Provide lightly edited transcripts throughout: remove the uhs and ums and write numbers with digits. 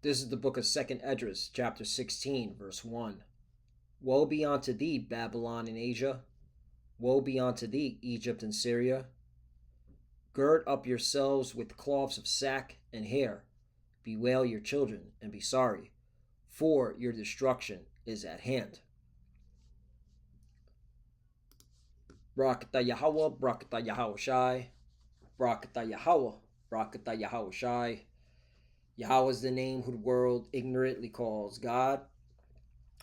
This is the book of 2nd Esdras, chapter 16, verse 1. Woe be unto thee, Babylon and Asia. Woe be unto thee, Egypt and Syria. Gird up yourselves with cloths of sack and hair. Bewail your children and be sorry, for your destruction is at hand. Brakata Yahweh, Brakata Yahweh Shai, Brakata Yahweh, Brakata Yahweh Shai. Yahweh is the name who the world ignorantly calls God,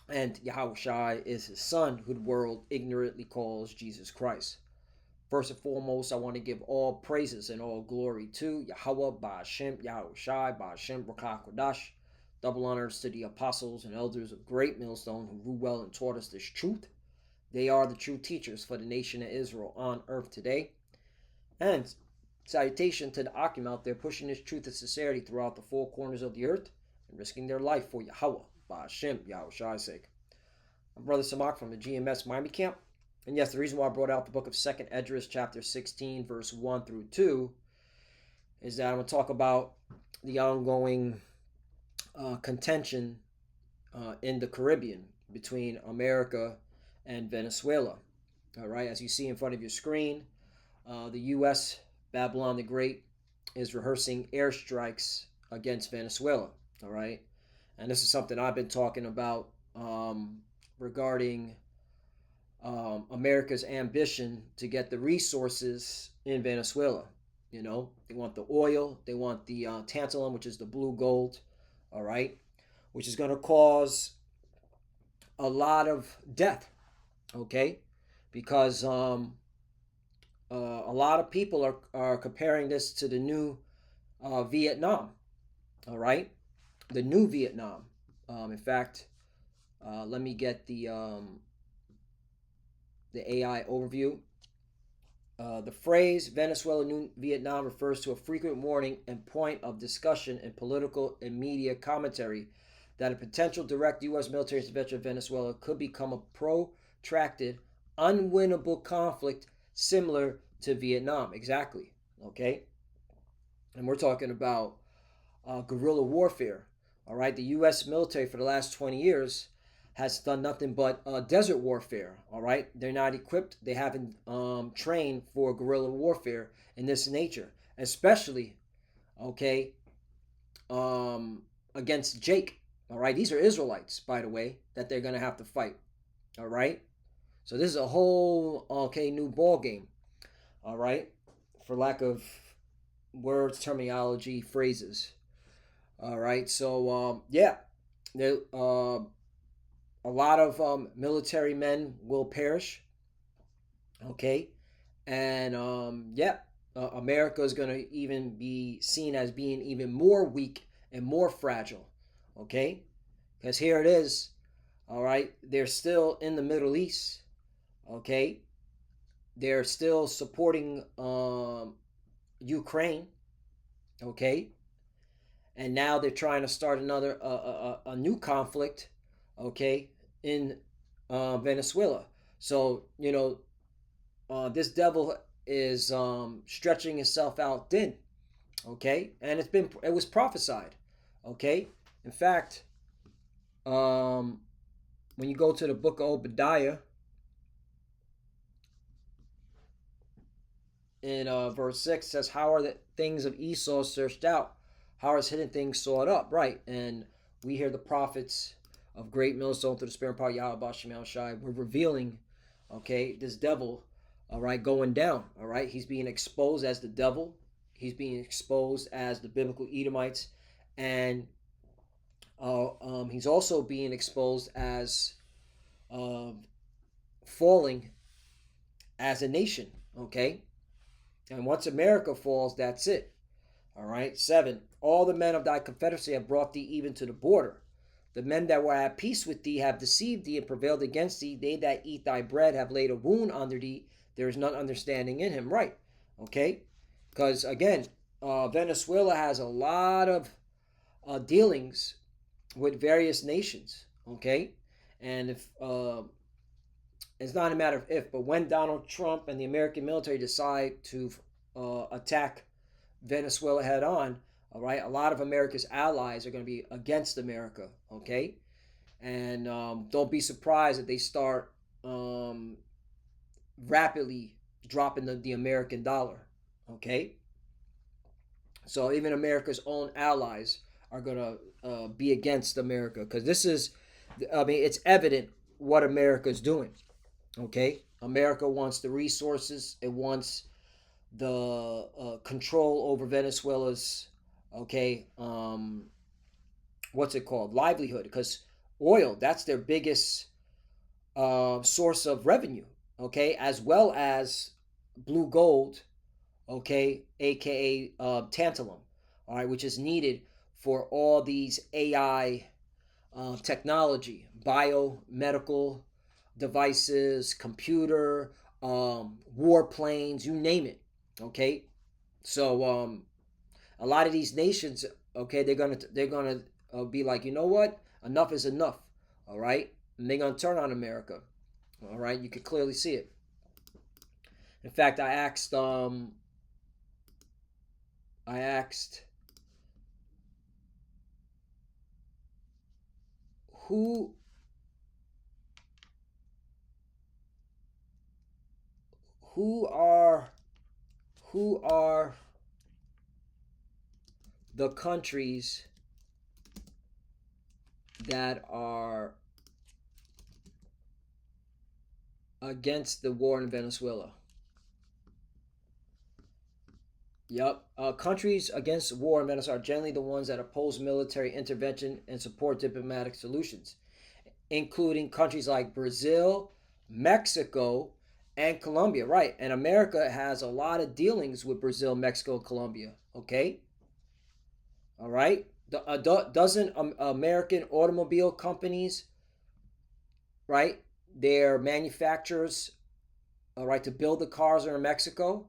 and Yahweh Shai is his son who the world ignorantly calls Jesus Christ. First and foremost, I want to give all praises and all glory to Yahweh, Ba'ashem, Yahweh Shai, Ba'ashem, Brakah Kodash. Double honors to the apostles and elders of Great Millstone who ruled well and taught us this truth. They are the true teachers for the nation of Israel on earth today. And salutation to the Akim out there pushing this truth and sincerity throughout the four corners of the earth and risking their life for Yahweh, Ba'ashem, Yahweh Shai's sake. I'm Brother Samak from the GMS Miami camp. And yes, the reason why I brought out the book of 2nd Esdras, chapter 16, verse 1 through 2, is that I'm going to talk about the ongoing contention in the Caribbean between America and Venezuela. All right, as you see in front of your screen, the U.S., Babylon the Great, is rehearsing airstrikes against Venezuela. All right, and this is something I've been talking about regarding America's ambition to get the resources in Venezuela. You know, they want the oil, they want the tantalum, which is the blue gold, all right, which is going to cause a lot of death, okay, because a lot of people are comparing this to the new Vietnam, all right, the new Vietnam. In fact, let me get the AI overview. The phrase Venezuela New Vietnam refers to a frequent warning and point of discussion in political and media commentary that a potential direct U.S. military intervention in Venezuela could become a protracted, unwinnable conflict similar to Vietnam. Exactly. Okay? And we're talking about guerrilla warfare. All right? The U.S. military for the last 20 years has done nothing but desert warfare. All right, they're not equipped. They haven't trained for guerrilla warfare in this nature, especially against Jake. All right, these are Israelites, by the way, that they're gonna have to fight. All right, so this is a whole new ball game. All right, for lack of words, terminology, phrases. All right, so yeah, there. A lot of military men will perish, okay? And America is going to even be seen as being even more weak and more fragile, okay? Because here it is, all right? They're still in the Middle East, okay? They're still supporting Ukraine, okay? And now they're trying to start another a new conflict, okay, in Venezuela. So this devil is stretching itself out thin, okay, and it was prophesied, okay. In fact, when you go to the book of Obadiah in verse 6, it says, "How are the things of Esau searched out? How are his hidden things sought up?" Right, and we hear the prophets of Great Millstone through the Spirit and power Yahweh Ba'ashem Shai. We're revealing, okay, this devil, all right, going down, all right. He's being exposed as the devil. He's being exposed as the biblical Edomites, and he's also being exposed as falling as a nation, okay. And once America falls, that's it. All right. 7. All the men of thy confederacy have brought thee even to the border. The men that were at peace with thee have deceived thee and prevailed against thee. They that eat thy bread have laid a wound under thee. There is none understanding in him. Right. Okay. Because again, Venezuela has a lot of dealings with various nations. Okay. And if it's not a matter of if, but when Donald Trump and the American military decide to attack Venezuela head on, All right, a lot of America's allies are going to be against America. Okay, and don't be surprised if they start rapidly dropping the American dollar. Okay, so even America's own allies are going to be against America because this is, I mean, it's evident what America is doing. Okay, America wants the resources. It wants the control over Venezuela's, okay, what's it called, livelihood, because oil, that's their biggest source of revenue, okay, as well as blue gold, okay, aka tantalum, all right, which is needed for all these AI technology, biomedical devices, computer, warplanes, you name it. Okay, so a lot of these nations, okay, they're gonna be like, you know what, enough is enough. All right, and they're gonna turn on America. All right, you can clearly see it. In fact, I asked who who are who are the countries that are against the war in Venezuela. Yep. Countries against war in Venezuela are generally the ones that oppose military intervention and support diplomatic solutions, including countries like Brazil, Mexico, and Colombia. Right. And America has a lot of dealings with Brazil, Mexico, Colombia. Okay. All right. Doesn't American automobile companies, right? Their manufacturers, all right, to build the cars are in Mexico.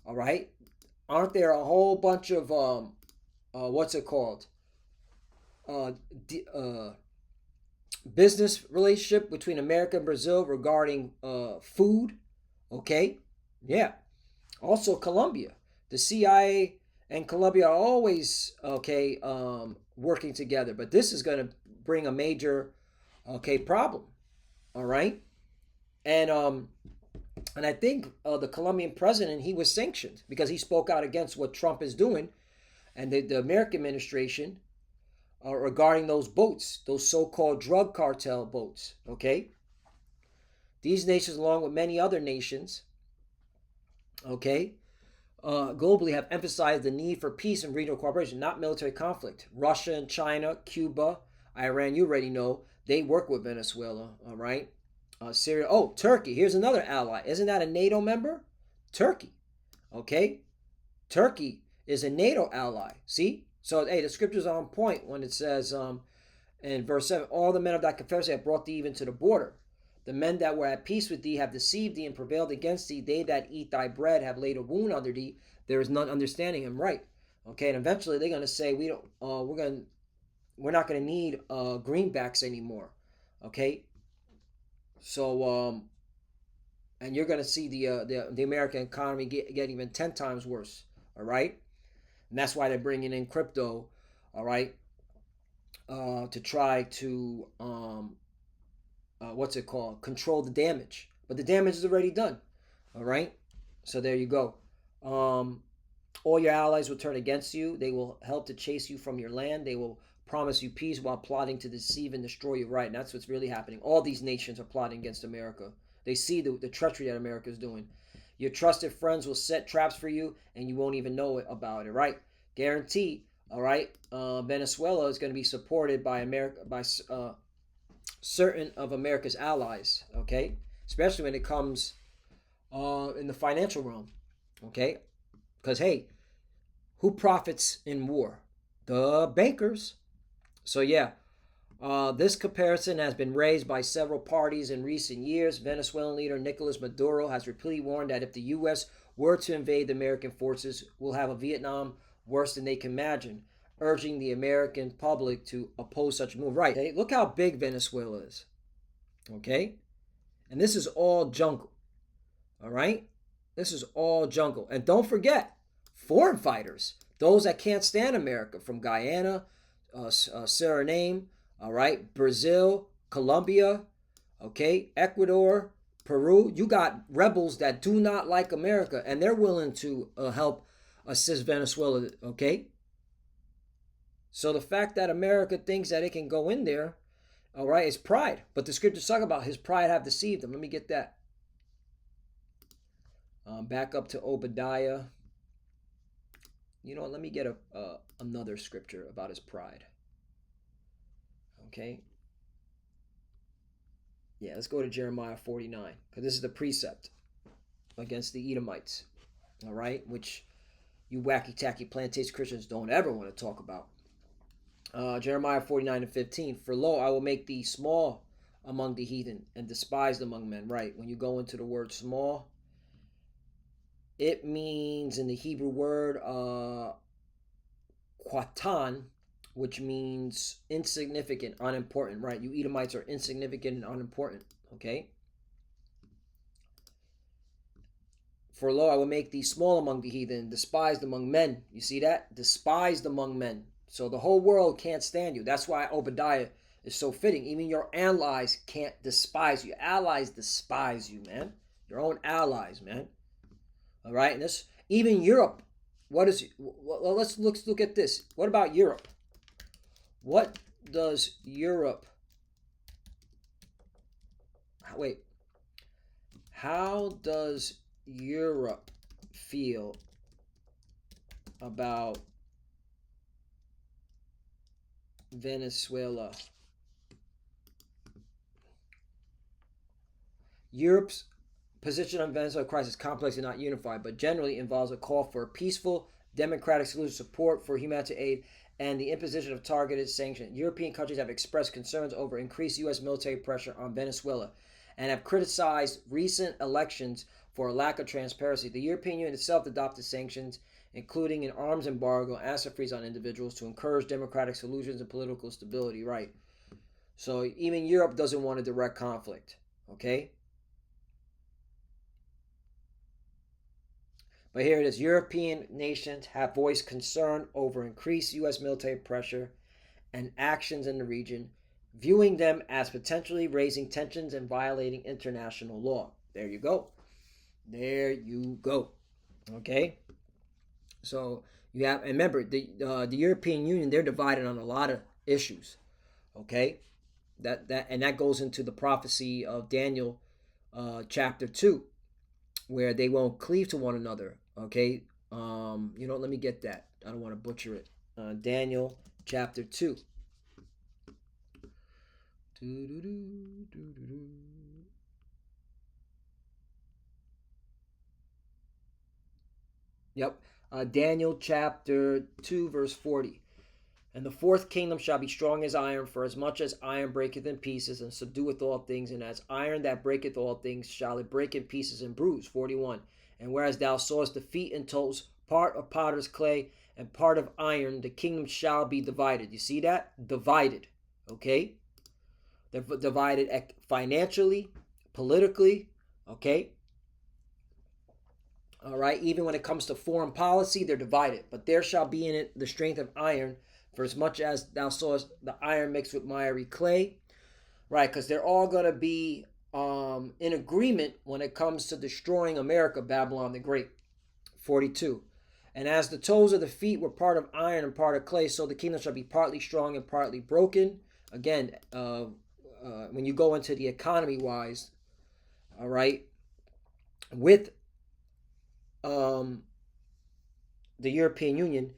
All right. Aren't there a whole bunch of what's it called? Uh, uh, business relationship between America and Brazil regarding food. Okay, yeah. Also, Colombia, the CIA and Colombia are always okay working together, but this is going to bring a major okay problem. All right, and I think the Colombian president, he was sanctioned because he spoke out against what Trump is doing, and the American administration regarding those boats, those so-called drug cartel boats. Okay, these nations, along with many other nations, okay, globally have emphasized the need for peace and regional cooperation, not military conflict. Russia and China, Cuba, Iran, you already know they work with Venezuela. All right, Syria. Oh, Turkey. Here's another ally. Isn't that a NATO member? Turkey. Okay, Turkey is a NATO ally. See? So, hey, the scripture's on point when it says in verse 7, all the men of thy confederacy have brought thee even to the border. The men that were at peace with thee have deceived thee and prevailed against thee. They that eat thy bread have laid a wound under thee. There is none understanding him right. Okay, and eventually they're gonna say we're not gonna need greenbacks anymore. Okay, so and you're gonna see the American economy get even 10 times worse. All right, and that's why they're bringing in crypto. All right, to try to what's it called? Control the damage. But the damage is already done. All right. So there you go. Um, all your allies will turn against you. They will help to chase you from your land. They will promise you peace while plotting to deceive and destroy you. Right. And that's what's really happening. All these nations are plotting against America. They see the treachery that America is doing. Your trusted friends will set traps for you, and you won't even know it about it. Right. Guarantee. All right. Venezuela is going to be supported by America by certain of America's allies, okay? Especially when it comes in the financial realm, okay? Because, hey, who profits in war? The bankers. So, yeah, this comparison has been raised by several parties in recent years. Venezuelan leader Nicolas Maduro has repeatedly warned that if the U.S. were to invade the American forces, we'll have a Vietnam worse than they can imagine, urging the American public to oppose such a move. Right. Okay? Look how big Venezuela is. Okay? And this is all jungle. All right? This is all jungle. And don't forget, foreign fighters. Those that can't stand America, from Guyana, Suriname, all right, Brazil, Colombia, okay, Ecuador, Peru. You got rebels that do not like America, and they're willing to help assist Venezuela, okay? So the fact that America thinks that it can go in there, all right, is pride. But the scriptures talk about his pride have deceived him. Let me get that. Back up to Obadiah. You know what? Let me get another scripture about his pride. Okay. Yeah, let's go to Jeremiah 49, because this is the precept against the Edomites. All right, which you wacky tacky plantation Christians don't ever want to talk about. Jeremiah 49:15. For lo, I will make thee small among the heathen and despised among men. Right, when you go into the word small, it means in the Hebrew word quatan, which means insignificant, unimportant. Right, you Edomites are insignificant and unimportant. Okay. For lo, I will make thee small among the heathen, despised among men. You see that? Despised among men. So the whole world can't stand you. That's why Obadiah is so fitting. Even your allies can't despise you. Allies despise you, man. Your own allies, man. All right, and this even Europe. What is? Well, let's look at this. What about Europe? What does Europe? Wait. How does Europe feel about Venezuela? Europe's position on Venezuela crisis is complex and not unified, but generally involves a call for a peaceful, democratic solution, support for humanitarian aid, and the imposition of targeted sanctions. European countries have expressed concerns over increased U.S. military pressure on Venezuela and have criticized recent elections for a lack of transparency. The European Union itself adopted sanctions, including an arms embargo and asset freeze on individuals, to encourage democratic solutions and political stability. Right. So even Europe doesn't want a direct conflict. Okay. But here it is. European nations have voiced concern over increased U.S. military pressure and actions in the region, viewing them as potentially raising tensions and violating international law. There you go. There you go. Okay. So you have, and remember, the European Union, they're divided on a lot of issues. Okay. That goes into the prophecy of Daniel, chapter 2, where they won't cleave to one another. Okay. Let me get that. I don't want to butcher it. Daniel chapter 2. Yep. Daniel chapter 2, verse 40. And the fourth kingdom shall be strong as iron, for as much as iron breaketh in pieces and subdueth all things, and as iron that breaketh all things shall it break in pieces and bruise. 41. And whereas thou sawest the feet and toes, part of potter's clay and part of iron, the kingdom shall be divided. You see that? Divided. Okay? They're divided financially, politically. Okay? All right? Even when it comes to foreign policy, they're divided. But there shall be in it the strength of iron, for as much as thou sawest the iron mixed with miry clay. Right? Because they're all going to be in agreement when it comes to destroying America, Babylon the Great. 42. And as the toes of the feet were part of iron and part of clay, so the kingdom shall be partly strong and partly broken. Again, when you go into the economy wise, all right, with the European Union,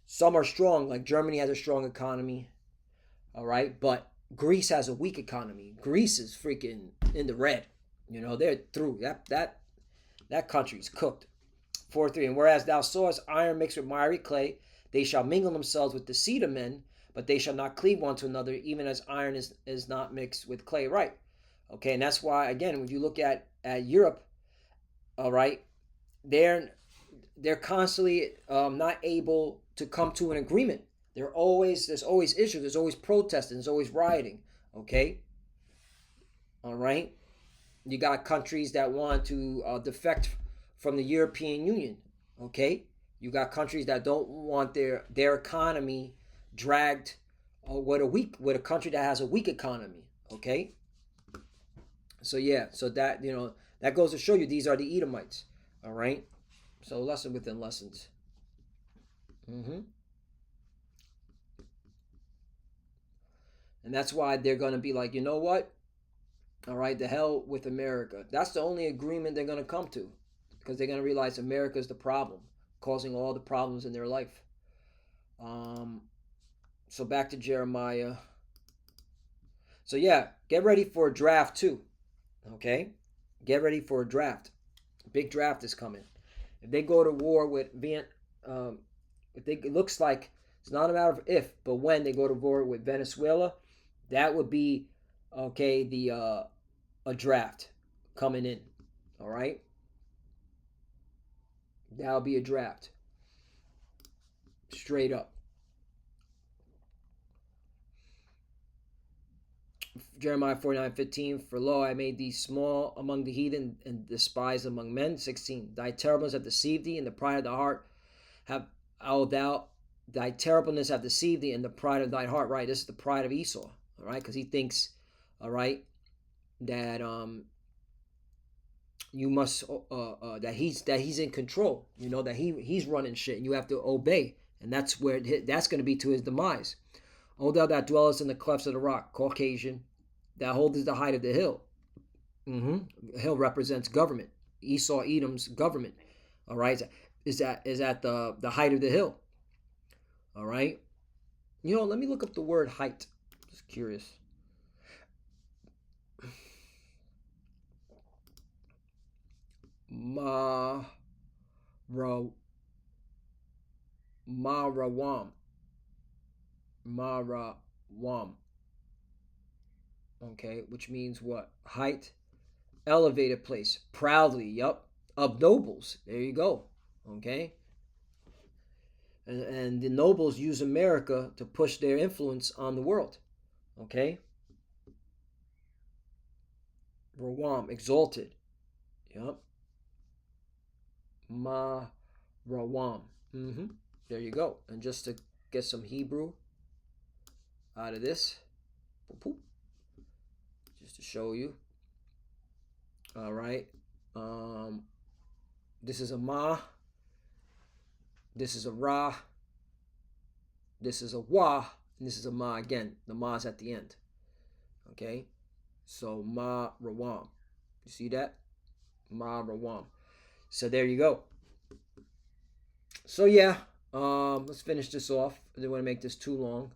some are strong, like Germany has a strong economy, all right, but Greece has a weak economy. Greece is freaking in the red. They're through. That country's cooked. 4:3. And whereas thou sawest iron mixed with miry clay, they shall mingle themselves with the seed of men, but they shall not cleave one to another, even as iron is not mixed with clay. Right. Okay, and that's why, again, when you look at Europe, all right, they're constantly not able to come to an agreement. There's always issues. There's always protesting. There's always rioting. Okay. All right. You got countries that want to defect from the European Union. Okay. You got countries that don't want their economy dragged with a country that has a weak economy. Okay, so yeah, so that that goes to show you these are the Edomites. All right, so lesson within lessons. Mm-hmm. And that's why they're gonna be like, you know what? All right, the hell with America. That's the only agreement they're gonna come to, because they're gonna realize America is the problem, causing all the problems in their life. Um, so back to Jeremiah. So yeah, get ready for a draft too. Okay, get ready for a draft. Big draft is coming. If they go to war with if they, it looks like it's not a matter of if, but when they go to war with Venezuela, that would be okay. The a draft coming in. All right, that'll be a draft straight up. Jeremiah 49:15. For lo, I made thee small among the heathen and despised among men. 16. Thy terribleness have deceived thee, and the pride of the heart have thou thy terribleness have deceived thee, and the pride of thy heart. Right, this is the pride of Esau. All right, because he thinks, all right, that you must that he's in control. You know that he's running shit, and you have to obey, and that's where that's going to be to his demise. O thou that dwellest in the clefts of the rock, Caucasian, that holdeth the height of the hill. Mm-hmm. Hill represents government. Esau, Edom's government. All right, is at the height of the hill. All right. Let me look up the word height. Just curious. Ma ra Marawam. Marawam. Okay, which means what? Height, elevated place, proudly. Yup, of nobles. There you go. Okay, and the nobles use America to push their influence on the world. Okay, Rawam, exalted. Yup, Ma Rawam. There you go. And just to get some Hebrew out of this, just to show you. All right. This is a Ma. This is a Ra. This is a Wa. And this is a Ma again. The Ma's at the end. Okay. So Ma Rawam. You see that? Ma Rawam. So there you go. So yeah. Let's finish this off. I didn't want to make this too long.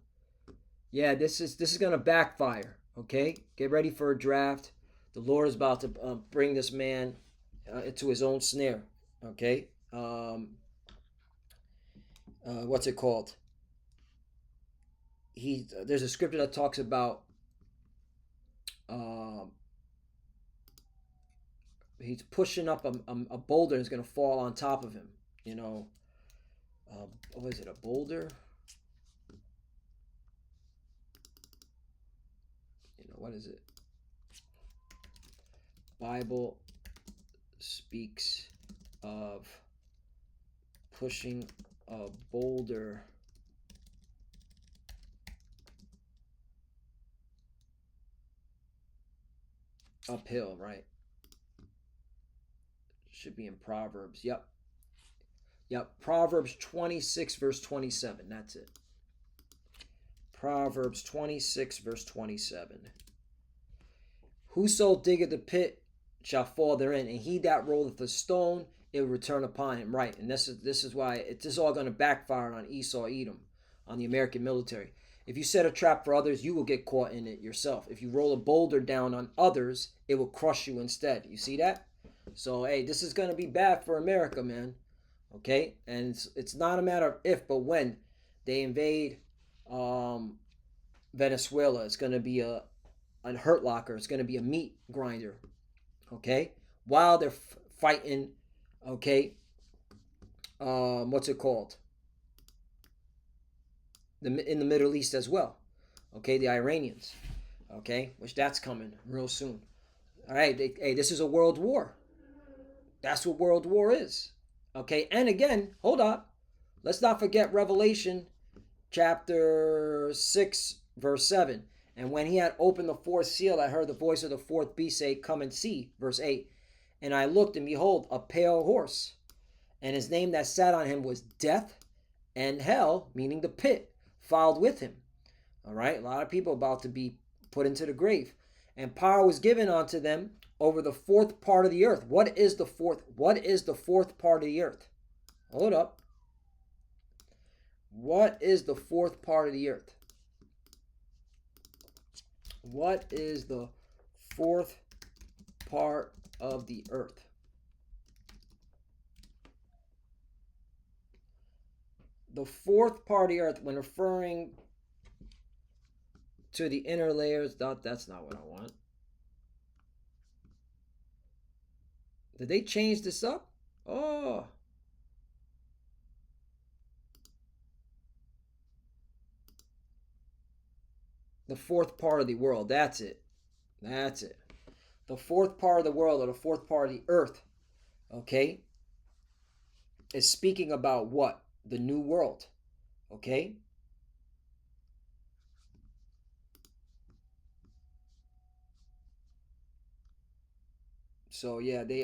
Yeah, this is gonna backfire. Okay, get ready for a draft. The Lord is about to bring this man into his own snare. Okay, what's it called? There's a scripture that talks about he's pushing up a boulder and it's gonna fall on top of him. What is it? A boulder? What is it? Bible speaks of pushing a boulder uphill, right? Should be in Proverbs. Yep. Proverbs 26 verse 27. That's it. Proverbs 26 verse 27. Whoso diggeth the pit shall fall therein, and he that rolleth the stone, it will return upon him. Right, and this is why this is all going to backfire on Esau, Edom, on the American military. If you set a trap for others, you will get caught in it yourself. If you roll a boulder down on others, it will crush you instead. You see that? So hey, this is going to be bad for America, man. Okay, and it's not a matter of if, but when they invade Venezuela. It's going to be a hurt locker. It's going to be a meat grinder. Okay, while they're fighting. Okay, what's it called? In the Middle East as well. Okay, the Iranians. Okay, which that's coming real soon. All right, hey, this is a world war. That's what world war is. Okay, and again, hold up. Let's not forget Revelation chapter 6, verse 7. And when he had opened the fourth seal, I heard the voice of the fourth beast say, come and see. Verse 8. And I looked, and behold, a pale horse. And his name that sat on him was Death, and hell, meaning the pit, followed with him. All right, a lot of people about to be put into the grave. And power was given unto them over the fourth part of the earth. What is the fourth part of the earth? Hold up. What is the fourth part of the earth? What is the fourth part of the earth? The fourth part of the earth, when referring to the inner layers, that's not what I want. Did they change this up? Oh. The fourth part of the world. That's it. That's it. The fourth part of the world, or the fourth part of the earth, okay, is speaking about what? The new world. Okay? So yeah, they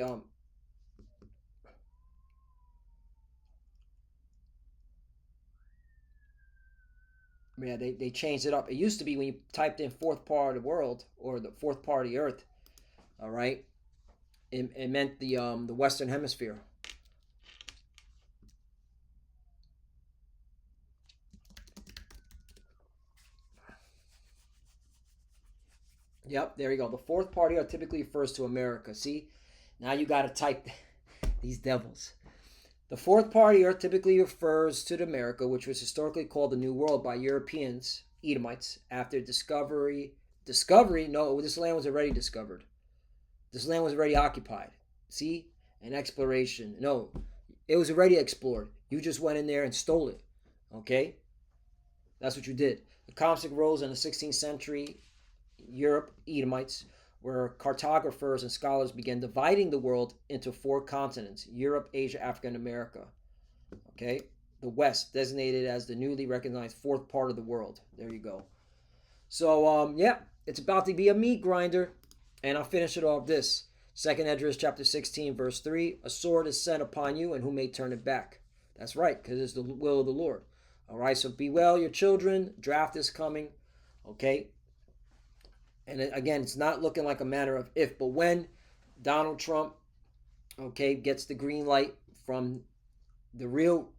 changed it up. It used to be when you typed in fourth part of the world or the fourth part of the earth, all right, it meant the Western Hemisphere. Yep, there you go. The fourth part of the earth typically refers to America. See, now you got to type these devils. The fourth part of the earth typically refers to America, which was historically called the New World by Europeans, Edomites, after discovery. No, this land was already discovered. This land was already occupied. See? And exploration. No, it was already explored. You just went in there and stole it. Okay? That's what you did. The conflict rose in the 16th century Europe, Edomites, where cartographers and scholars began dividing the world into 4 continents: Europe, Asia, Africa, and America. Okay? The West, designated as the newly recognized fourth part of the world. There you go. So, yeah, it's about to be a meat grinder. And I'll finish it off this. 2nd Esdras chapter 16, verse 3. A sword is sent upon you, and who may turn it back? That's right, because it's the will of the Lord. All right, so be well, your children. Draft is coming. Okay? And again, it's not looking like a matter of if, but when Donald Trump, okay, gets the green light from the real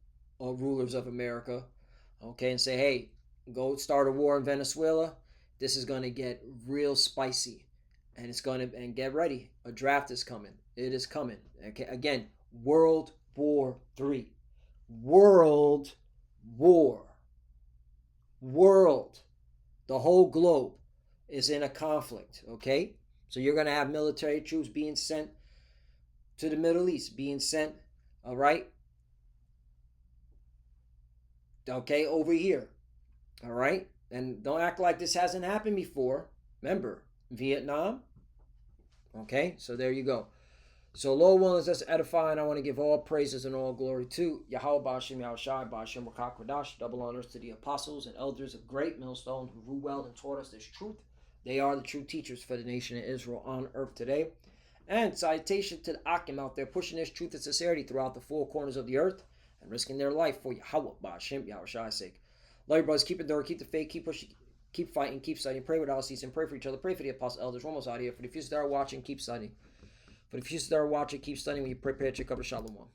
rulers of America, okay, and say, hey, go start a war in Venezuela, this is going to get real spicy. And it's going to, and get ready. A draft is coming. It is coming. Okay, again, World War III. World War. World. The whole globe is in a conflict, okay? So you're going to have military troops being sent to the Middle East, being sent, all right? Okay, over here, all right? And don't act like this hasn't happened before. Remember, Vietnam, okay? So there you go. So Lord willing, let's edify, and I want to give all praises and all glory to Yahweh Ba'ashem Yahushai Ba'ashem Rakakwadash. Double honors to the apostles and elders of great millstone who rule well and taught us this truth. They are the true teachers for the nation of Israel on earth today. And citation to the Akim out there pushing this truth and sincerity throughout the 4 corners of the earth and risking their life for Yahweh Ba'ashem Yahushai's sake. Love you, brothers. Keep it door, keep the faith, keep pushing, keep fighting, keep studying. Pray without ceasing. Pray for each other. Pray for the apostles, elders. We're almost out here. For the few that are watching, keep studying. For the few that are watching, keep studying. When you prepare to cover Shalom.